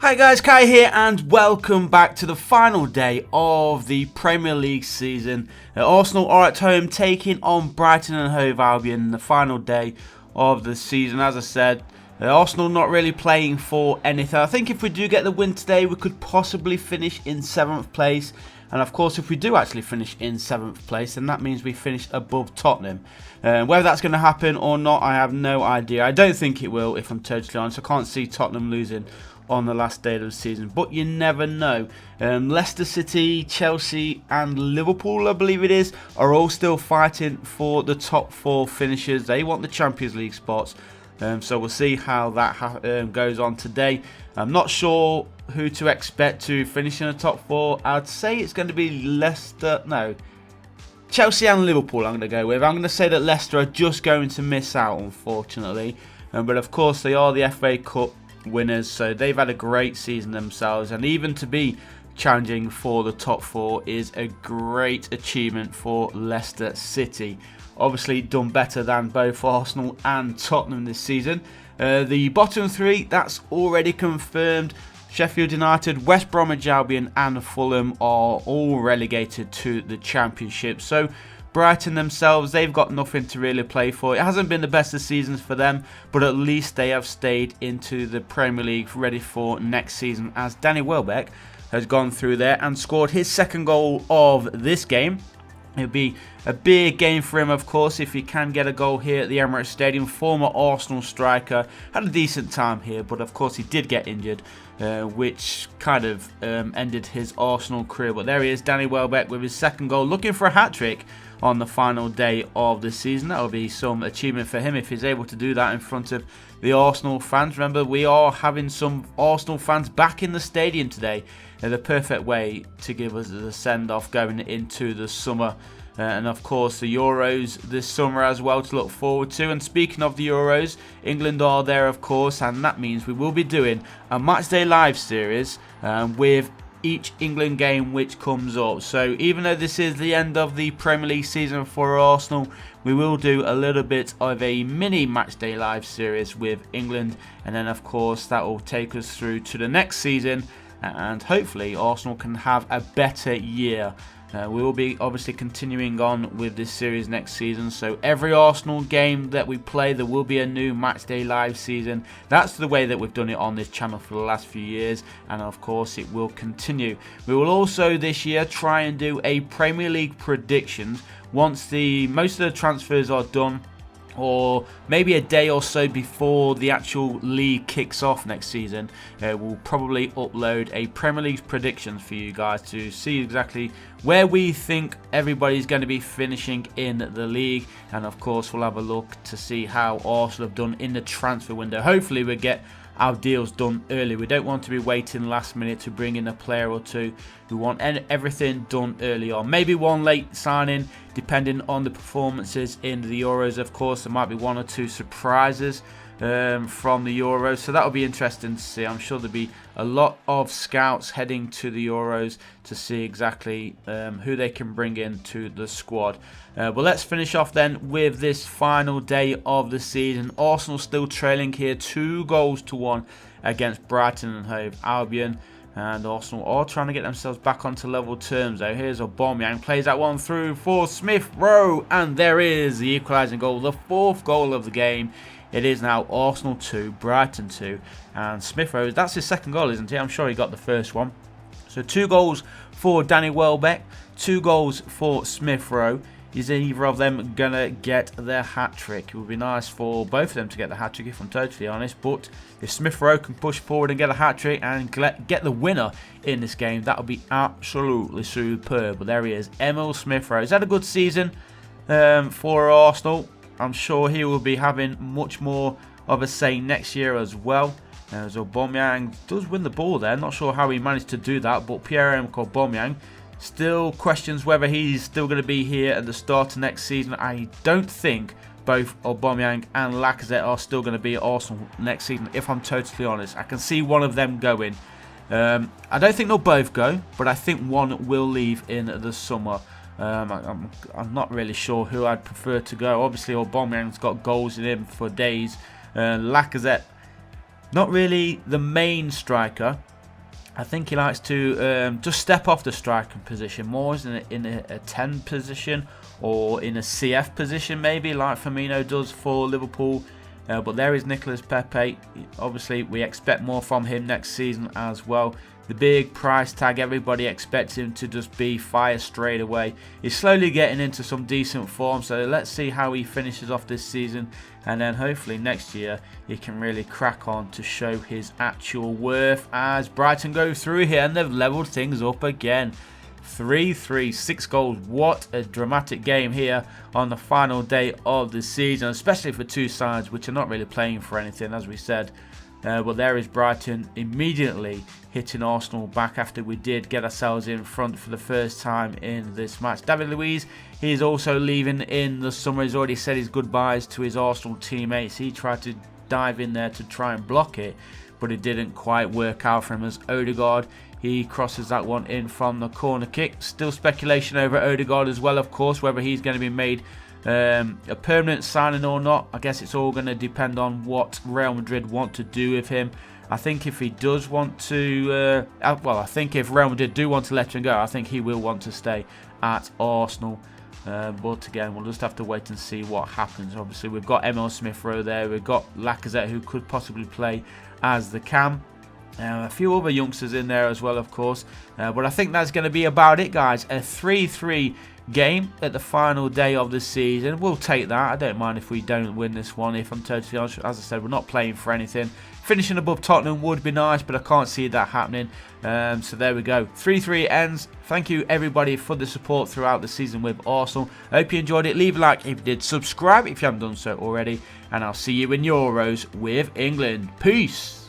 Hi guys, Kai here and welcome back to the final day of the Premier League season. Arsenal are at home taking on Brighton and Hove Albion, the final day of the season. As I said, Arsenal not really playing for anything. I think if we do get the win today, we could possibly finish in 7th place. And of course, if we do actually finish in 7th place, then that means we finish above Tottenham. Whether that's going to happen or not, I have no idea. I don't think it will, if I'm totally honest. I can't see Tottenham losing on the last day of the season, but you never know. Leicester City, Chelsea and Liverpool, I believe it is, are all still fighting for the top 4 finishes. They want the Champions League spots, so we'll see how that goes on today. I'm not sure who to expect to finish in the top 4. I'd say it's going to be Chelsea and Liverpool I'm going to go with. I'm going to say that Leicester are just going to miss out, unfortunately, but of course they are the FA Cup winners, so they've had a great season themselves, and even to be challenging for the top 4 is a great achievement for Leicester City. Obviously done better than both Arsenal and Tottenham this season. The bottom 3, that's already confirmed. Sheffield United, West Bromwich Albion and Fulham are all relegated to the Championship. So Brighton themselves, they've got nothing to really play for. It hasn't been the best of seasons for them, but at least they have stayed into the Premier League ready for next season, as Danny Welbeck has gone through there and scored his 2nd goal of this game. It'll be a big game for him, of course, if he can get a goal here at the Emirates Stadium. Former Arsenal striker, had a decent time here, but of course he did get injured, which kind of ended his Arsenal career. But there he is, Danny Welbeck with his 2nd goal, looking for a hat-trick on the final day of the season. That will be some achievement for him if he's able to do that in front of the Arsenal fans. Remember, we are having some Arsenal fans back in the stadium today. The perfect way to give us a send-off going into the summer. And of course the Euros this summer as well to look forward to. And speaking of the Euros, England are there of course, and that means we will be doing a Matchday Live series with each England game which comes up. So even though this is the end of the Premier League season for Arsenal, we will do a little bit of a mini Matchday Live series with England, and then of course that will take us through to the next season, and hopefully Arsenal can have a better year. We will be obviously continuing on with this series next season, so every Arsenal game that we play, there will be a new Matchday Live season. That's the way that we've done it on this channel for the last few years, and of course it will continue. We will also this year try and do a Premier League predictions once most of the transfers are done, or maybe a day or so before the actual league kicks off next season. We'll probably upload a Premier League predictions for you guys to see exactly where we think everybody's going to be finishing in the league, and of course we'll have a look to see how Arsenal have done in the transfer window. Hopefully we'll get our deals done early. We don't want to be waiting last minute to bring in a player or two. We want everything done early on. Maybe one late signing depending on the performances in the Euros. Of course there might be 1 or 2 surprises from the Euros, so that will be interesting to see. I'm sure there'll be a lot of scouts heading to the Euros to see exactly who they can bring into the squad. But let's finish off then with this final day of the season. Arsenal still trailing here 2-1 against Brighton and Hove Albion, and Arsenal are trying to get themselves back onto level terms though. Here's Aubameyang, plays that one through for Smith Rowe, and there is the equalising goal, the 4th goal of the game. It is now Arsenal 2, Brighton 2, and Smith Rowe, that's his 2nd goal, isn't he? I'm sure he got the first one. So 2 goals for Danny Welbeck, 2 goals for Smith Rowe. Is either of them going to get their hat-trick? It would be nice for both of them to get the hat-trick, if I'm totally honest. But if Smith Rowe can push forward and get a hat-trick and get the winner in this game, that would be absolutely superb. But there he is, Emil Smith Rowe. He's had a good season for Arsenal. I'm sure he will be having much more of a say next year as well. As Aubameyang does win the ball there. Not sure how he managed to do that, but Pierre-Emerick Aubameyang still questions whether he's still going to be here at the start of next season. I don't think both Aubameyang and Lacazette are still going to be at Arsenal next season, if I'm totally honest. I can see one of them going. I don't think they'll both go, but I think one will leave in the summer. I'm not really sure who I'd prefer to go. Obviously, Aubameyang's got goals in him for days. Lacazette Not really the main striker. I think he likes to just step off the striking position more in a 10 position or in a CF position maybe, like Firmino does for Liverpool. But there is Nicolas Pepe. Obviously, we expect more from him next season as well. The big price tag, everybody expects him to just be fire straight away. He's slowly getting into some decent form, so let's see how he finishes off this season. And then hopefully next year he can really crack on to show his actual worth as Brighton go through here, and they've levelled things up again. 3-3, 6 goals. What a dramatic game here on the final day of the season, especially for two sides which are not really playing for anything, as we said. But there is Brighton immediately hitting Arsenal back after we did get ourselves in front for the first time in this match. David Luiz, he is also leaving in the summer. He's already said his goodbyes to his Arsenal teammates. He tried to dive in there to try and block it, but it didn't quite work out for him as Odegaard, he crosses that one in from the corner kick. Still speculation over Odegaard as well, of course, whether he's going to be made a permanent signing or not. I guess it's all going to depend on what Real Madrid want to do with him. I think if he does want to, I think if Real Madrid do want to let him go, I think he will want to stay at Arsenal. But again, we'll just have to wait and see what happens. Obviously, we've got Emil Smith-Rowe there. We've got Lacazette, who could possibly play as the cam. A few other youngsters in there as well, of course. But I think that's going to be about it, guys. A 3-3 game at the final day of the season. We'll take that. I don't mind if we don't win this one, if I'm totally honest. As I said, we're not playing for anything. Finishing above Tottenham would be nice, but I can't see that happening. So there we go. 3-3 ends. Thank you, everybody, for the support throughout the season with Arsenal. I hope you enjoyed it. Leave a like if you did. Subscribe if you haven't done so already. And I'll see you in Euros with England. Peace.